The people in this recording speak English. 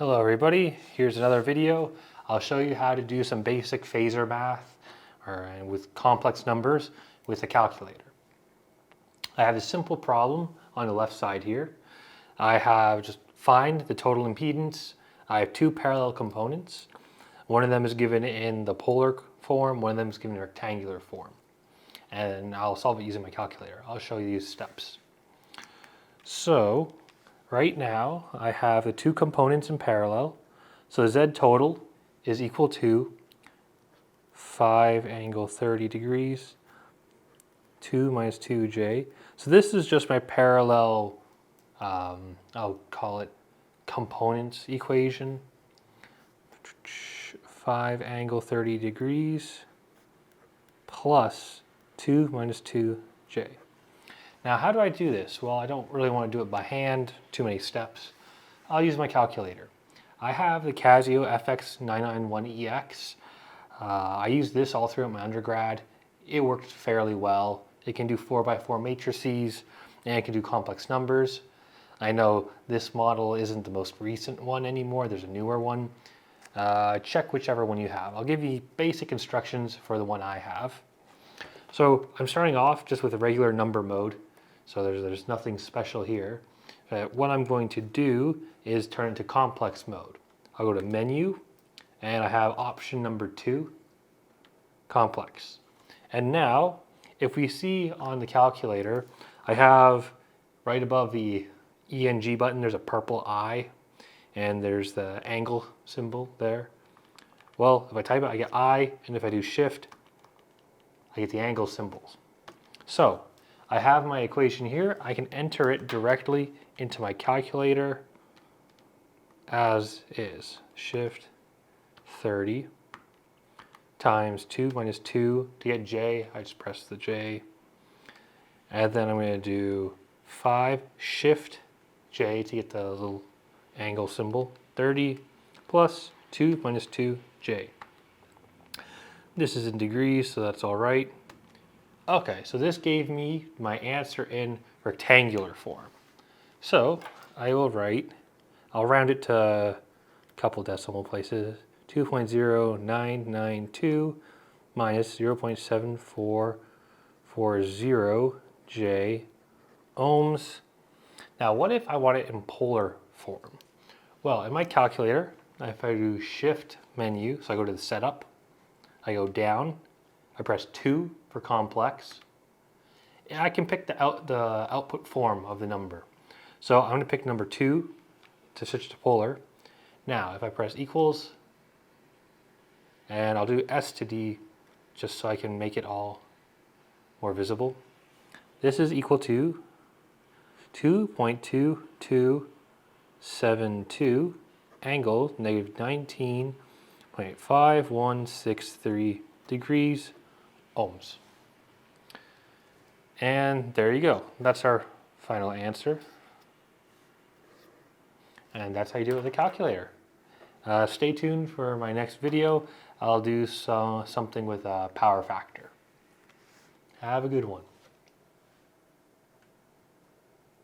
Hello everybody, here's another video. I'll show you how to do some basic phasor math with complex numbers with a calculator. I have a simple problem on the left side here. I have just find the total impedance. I have two parallel components. One of them is given in the polar form, one of them is given in rectangular form. And I'll solve it using my calculator. I'll show you these steps. So, right now, I have the two components in parallel. So Z total is equal to 5 angle 30 degrees, 2 minus 2j. So this is just my parallel, I'll call it components equation. 5 angle 30 degrees plus 2 minus 2j. Now, how do I do this? Well, I don't really want to do it by hand, too many steps. I'll use my calculator. I have the Casio FX991EX. I used this all throughout my undergrad. It worked fairly well. It can do 4x4 matrices, and it can do complex numbers. I know this model isn't the most recent one anymore. There's a newer one. Check whichever one you have. I'll give you basic instructions for the one I have. So I'm starting off just with a regular number mode. So there's nothing special here. What I'm going to do is turn it to complex mode. I'll go to menu and I have option number 2, complex. And now if we see on the calculator, I have right above the ENG button, there's a purple I and there's the angle symbol there. Well, if I type it, I get I, and if I do shift, I get the angle symbols. So I have my equation here. I can enter it directly into my calculator as is. Shift 30 times 2 minus 2. To get j, I just press the j. And then I'm going to do 5, shift j to get the little angle symbol. 30 plus 2 minus 2j. This is in degrees, so that's all right. Okay, so this gave me my answer in rectangular form. So I will I'll round it to a couple decimal places, 2.0992 minus 0.7440 J ohms. Now what if I want it in polar form? Well, in my calculator, if I do shift menu, so I go to the setup, I go down, I press 2 for complex, and I can pick the output form of the number. So I'm going to pick number 2 to switch to polar. Now, if I press equals, and I'll do S to D just so I can make it all more visible. This is equal to 2.2272 angle negative 19.5163 degrees ohms. And there you go. That's our final answer. And that's how you do it with a calculator. Stay tuned for my next video. I'll do something with a power factor. Have a good one.